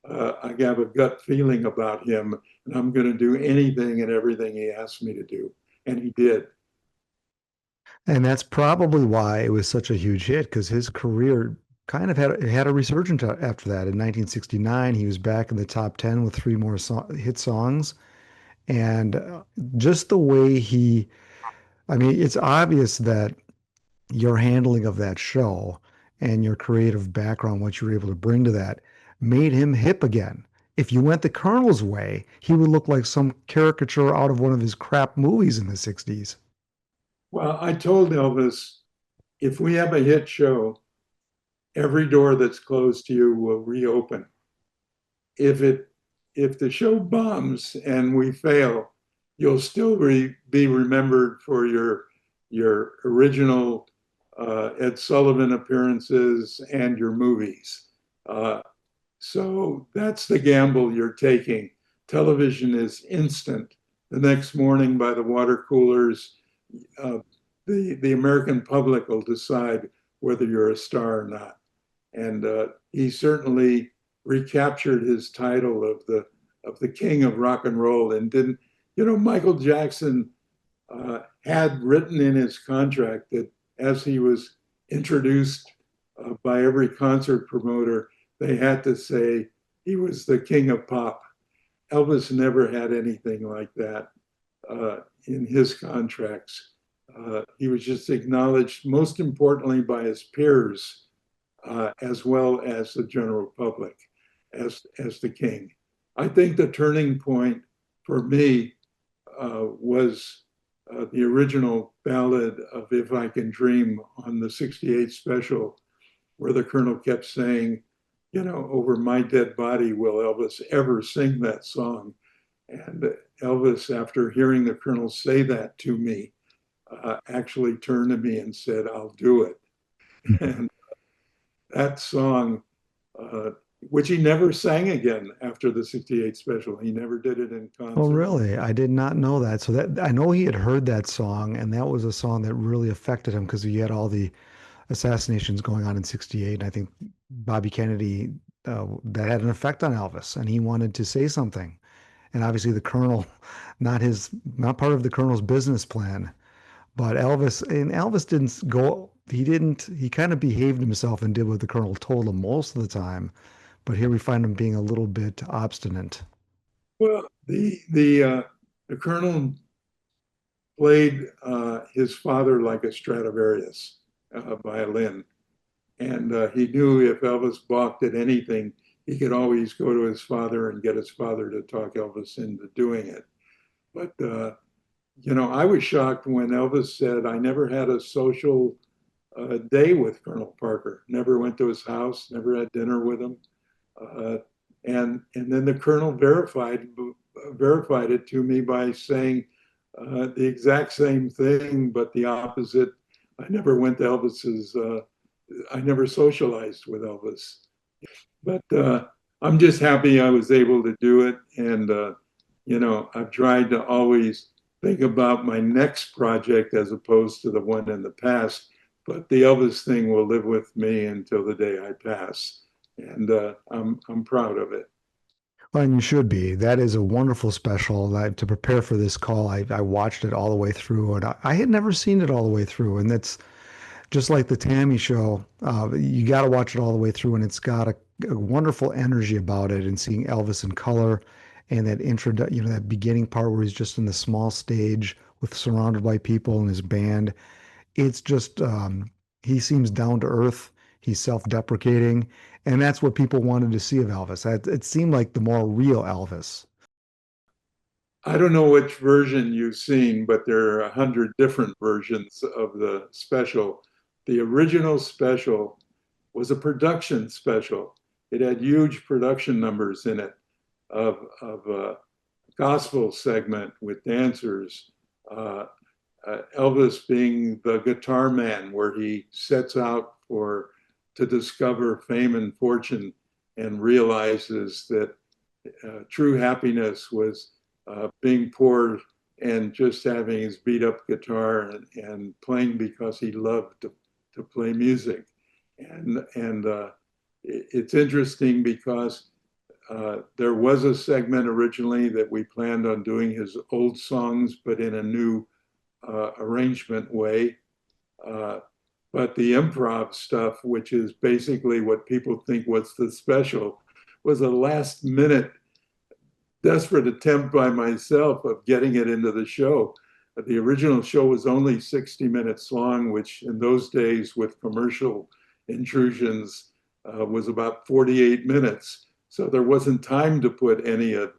Speaker 2: I have a gut feeling about him, and I'm going to do anything and everything he asked me to do. And he did.
Speaker 1: And that's probably why it was such a huge hit because his career kind of had a resurgence after that. In 1969, he was back in the top 10 with three more hit songs. And just the way I mean, it's obvious that your handling of that show and your creative background, what you were able to bring to that, made him hip again If you went the Colonel's way, he would look like some caricature out of one of his crap movies in the 60s.
Speaker 2: Well, I told Elvis, if we have a hit show, every door that's closed to you will reopen. If it if the show bombs and we fail, you'll still be remembered for your original Ed Sullivan appearances and your movies. Uh, so that's the gamble you're taking. Television is instant. The next morning, by the water coolers, uh, the American public will decide whether you're a star or not. And he certainly recaptured his title of the king of rock and roll, and didn't. You know, Michael Jackson had written in his contract that as he was introduced by every concert promoter, they had to say he was the king of pop. Elvis never had anything like that in his contracts. He was just acknowledged, most importantly, by his peers as well as the general public as the king. I think the turning point for me was the original ballad of If I Can Dream on the 68 special, where the colonel kept saying, you know, over my dead body, will Elvis ever sing that song? And Elvis, after hearing the colonel say that to me, actually turned to me and said, I'll do it. And that song, uh, which he never sang again after the 68 special, he never did it in
Speaker 1: Oh,
Speaker 2: concert.
Speaker 1: really? I did not know that. So that I know he had heard that song, and that was a song that really affected him because he had all the assassinations going on in 68. And I think Bobby Kennedy, that had an effect on Elvis, and he wanted to say something. And obviously the Colonel, not part of the Colonel's business plan, but Elvis didn't go, he kind of behaved himself and did what the Colonel told him most of the time. But here we find him being a little bit obstinate.
Speaker 2: Well, the colonel played his father like a Stradivarius violin. And he knew if Elvis balked at anything, he could always go to his father and get his father to talk Elvis into doing it. But, you know, I was shocked when Elvis said, I never had a social day with Colonel Parker, never went to his house, never had dinner with him. Uh, and then the colonel verified it to me by saying the exact same thing, but the opposite. I never went to Elvis's. I never socialized with Elvis, but I'm just happy I was able to do it. And you know, I've tried to always think about my next project as opposed to the one in the past. But the Elvis thing will live with me until the day I pass, and I'm proud of it.
Speaker 1: Well, and you should be. That is a wonderful special. To prepare for this call, I watched it all the way through, and I had never seen it all the way through. And that's just like the T.A.M.I show. You got to watch it all the way through, and it's got a wonderful energy about it. And seeing Elvis in color, and that intro, that beginning part where he's just in the small stage with surrounded by people and his band. It's just he seems down to earth. He's self-deprecating, and that's what people wanted to see of Elvis. It seemed like the more real Elvis.
Speaker 2: I don't know which version you've seen, but there are 100 different versions of the special. The original special was a production special. It had huge production numbers in it of a gospel segment with dancers. Uh, Elvis being the guitar man, where he sets out for to discover fame and fortune, and realizes that true happiness was being poor and just having his beat up guitar and playing because he loved to play music. And it's interesting because there was a segment originally that we planned on doing his old songs, but in a new arrangement way. Uh, but the improv stuff, which is basically what people think was the special, was a last minute desperate attempt by myself of getting it into the show. The original show was only 60 minutes long, which in those days with commercial intrusions was about 48 minutes. So there wasn't time to put any of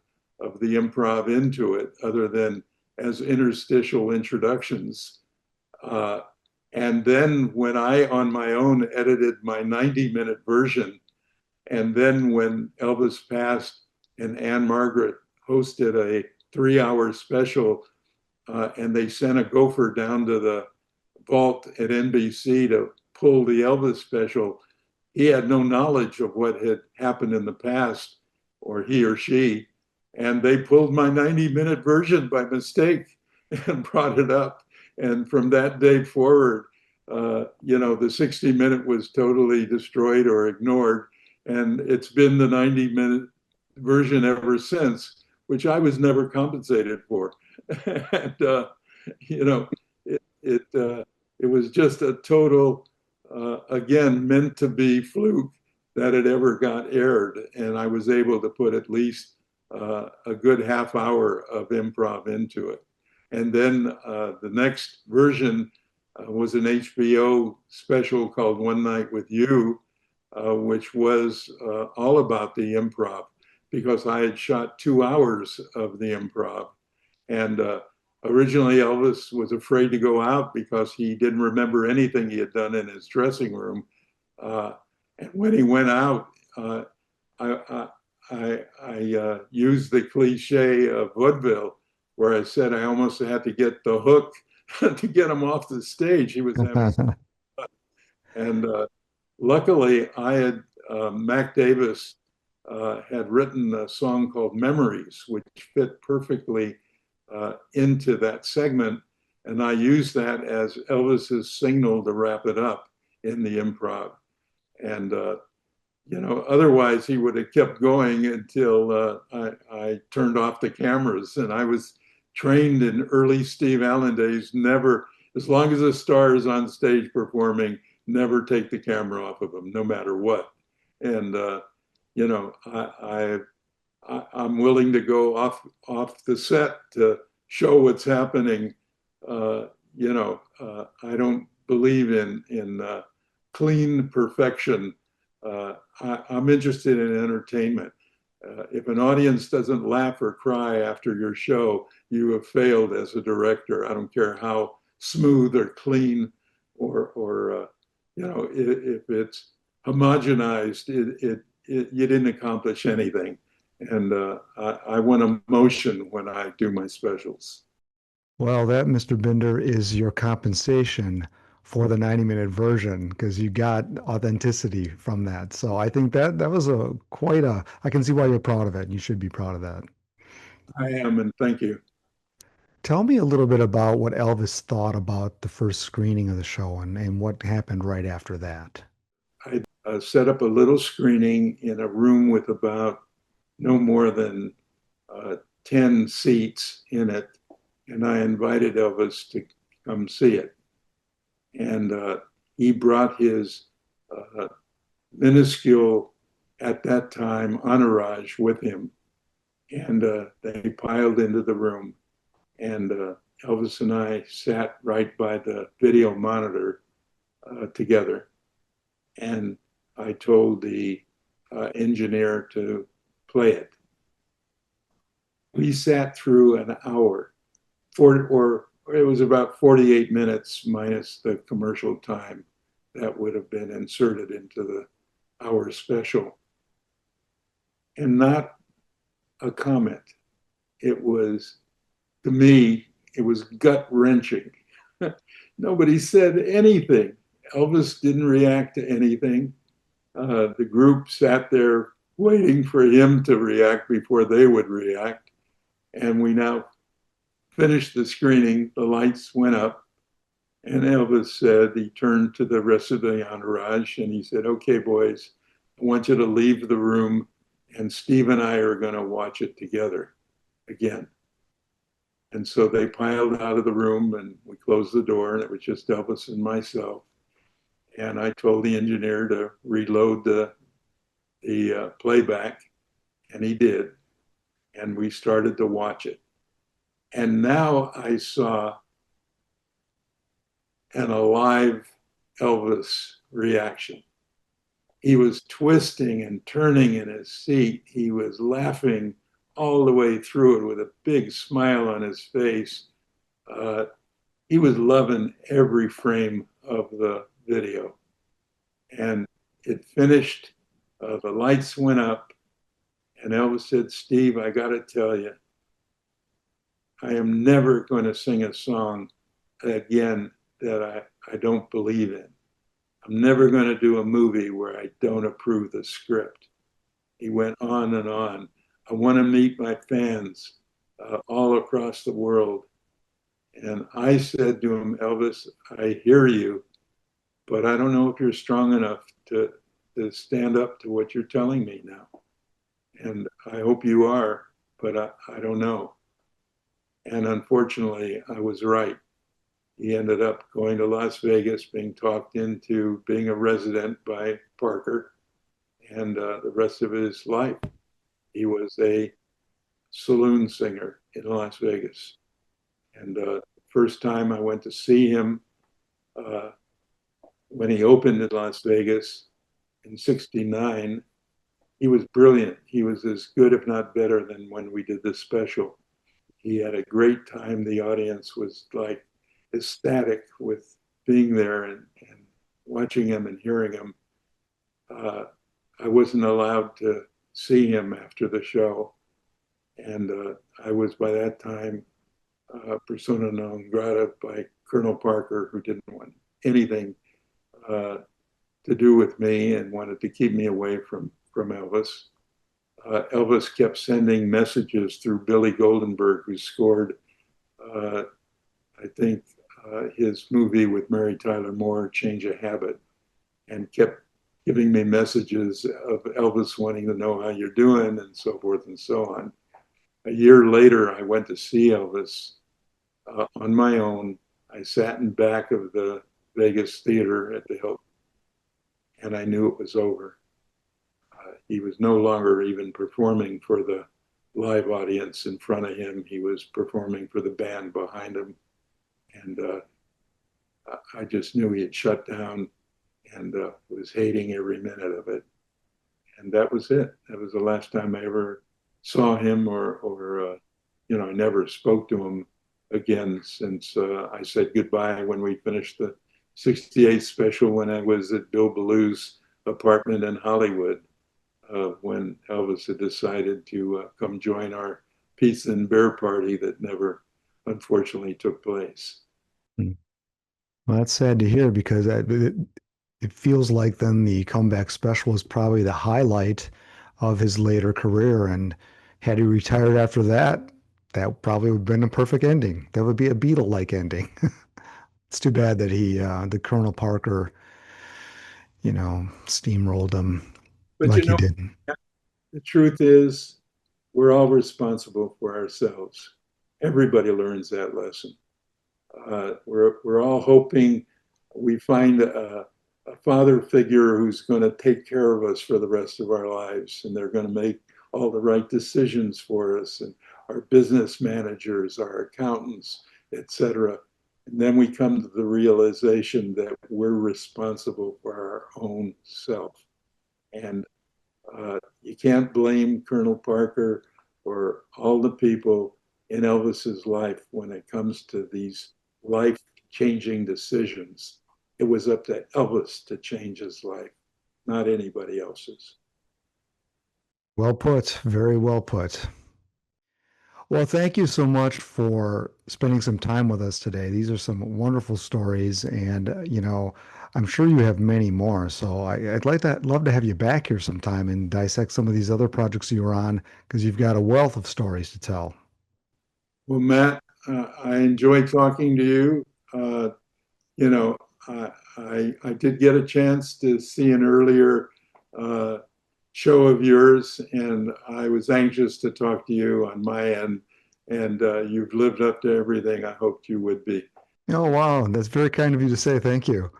Speaker 2: the improv into it other than as interstitial introductions. Uh, and then when I, on my own, edited my 90-minute version, and then when Elvis passed and Anne Margaret hosted a 3-hour special, and they sent a gopher down to the vault at NBC to pull the Elvis special, he had no knowledge of what had happened in the past, or he or she, and they pulled my 90-minute version by mistake and brought it up. And from that day forward, the 60-minute was totally destroyed or ignored. And it's been the 90-minute version ever since, which I was never compensated for. And, you know, it was just a total, again, meant to be fluke that it ever got aired. And I was able to put at least a good half hour of improv into it. And then the next version was an HBO special called One Night with You, which was all about the improv because I had shot 2 hours of the improv. And originally, Elvis was afraid to go out because he didn't remember anything he had done in his dressing room. Uh, and when he went out, I, I used the cliche of vaudeville, where I said I almost had to get the hook to get him off the stage. He was having, and luckily, I had Mac Davis had written a song called Memories, which fit perfectly into that segment. And I used that as Elvis's signal to wrap it up in the improv. And, otherwise he would have kept going until I turned off the cameras. And I was trained in early Steve Allen days, never, as long as a star is on stage performing, never take the camera off of them, no matter what. And, you know, I'm willing to go off the set to show what's happening. I don't believe in clean perfection. I'm interested in entertainment. If an audience doesn't laugh or cry after your show, you have failed as a director. I don't care how smooth or clean or if it's homogenized, you didn't accomplish anything. And I want emotion when I do my specials.
Speaker 1: Well, that, Mr. Binder, is your compensation for the 90-minute version because you got authenticity from that. So I think that was a quite a, I can see why you're proud of it. You should be proud of that.
Speaker 2: I am, and thank you.
Speaker 1: Tell me a little bit about what Elvis thought about the first screening of the show and what happened right after that.
Speaker 2: I set up a little screening in a room with about no more than 10 seats in it, and I invited Elvis to come see it. And he brought his uh, minuscule, at that time, entourage with him. And they piled into the room. And Elvis and I sat right by the video monitor together. And I told the engineer to play it. We sat through an hour, or it was about 48 minutes minus the commercial time that would have been inserted into the hour special. And not a comment. It was, to me, it was gut wrenching. Nobody said anything. Elvis didn't react to anything. The group sat there waiting for him to react before they would react. And we now finished the screening. The lights went up. And Elvis said, he turned to the rest of the entourage and he said, "Okay, boys, I want you to leave the room and Steve and I are going to watch it together again." And so they piled out of the room and we closed the door and it was just Elvis and myself. And I told the engineer to reload the playback and he did. And we started to watch it. And now I saw an alive Elvis reaction. He was twisting and turning in his seat. He was laughing all the way through it with a big smile on his face. Uh, he was loving every frame of the video. And it finished, the lights went up, and Elvis said, "Steve, I got to tell you, I am never going to sing a song again that I don't believe in. I'm never going to do a movie where I don't approve the script." He went on and on. "I want to meet my fans all across the world." And I said to him, "Elvis, I hear you, but I don't know if you're strong enough to stand up to what you're telling me now. And I hope you are, but I don't know." And unfortunately, I was right. He ended up going to Las Vegas, being talked into being a resident by Parker, and the rest of his life, he was a saloon singer in Las Vegas. And first time I went to see him uh, when he opened in Las Vegas in '69, he was brilliant. He was as good, if not better, than when we did this special. He had a great time. The audience was like ecstatic with being there and watching him and hearing him. Uh, I wasn't allowed to see him after the show. And I was by that time persona non grata by Colonel Parker, who didn't want anything uh, to do with me and wanted to keep me away from Elvis. Elvis kept sending messages through Billy Goldenberg, who scored, uh, I think, his movie with Mary Tyler Moore, Change a Habit, and kept giving me messages of Elvis wanting to know how you're doing and so forth and so on. A year later, I went to see Elvis on my own. I sat in back of the Vegas theater at the Hilton, and I knew it was over. He was no longer even performing for the live audience in front of him. He was performing for the band behind him. And I just knew he had shut down and was hating every minute of it. And that was it. That was the last time I ever saw him or I never spoke to him again since I said goodbye when we finished the '68 special when I was at Bill Ballew's apartment in Hollywood. When Elvis had decided to come join our pizza and bear party that never, unfortunately, took place.
Speaker 1: Hmm. Well, that's sad to hear because it feels like then the comeback special was probably the highlight of his later career. And had he retired after that, that probably would have been a perfect ending. That would be a Beatle-like ending. It's too bad that the Colonel Parker, steamrolled him
Speaker 2: But
Speaker 1: like he did.
Speaker 2: the truth is, we're all responsible for ourselves. Everybody learns that lesson. We're all hoping we find a father figure who's going to take care of us for the rest of our lives, and they're going to make all the right decisions for us, and our business managers, our accountants, etc. And then we come to the realization that we're responsible for our own self. And you can't blame Colonel Parker or all the people in Elvis's life when it comes to these life changing decisions. It was up to Elvis to change his life, not anybody else's.
Speaker 1: Well put, very well put. Well, thank you so much for spending some time with us today. These are some wonderful stories, and I'm sure you have many more. So I'd love to have you back here sometime and dissect some of these other projects you were on because you've got a wealth of stories to tell.
Speaker 2: Well, Matt, I enjoyed talking to you. You know, I did get a chance to see an earlier uh, show of yours, and I was anxious to talk to you on my end. And you've lived up to everything I hoped you would be.
Speaker 1: Oh, wow, that's very kind of you to say. Thank you.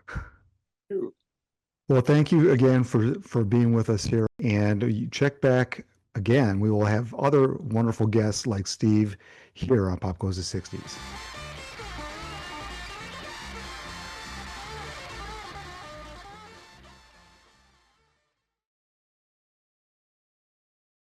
Speaker 1: Well, thank you again for being with us here, and you check back again. We will have other wonderful guests like Steve here on Pop Goes the '60s.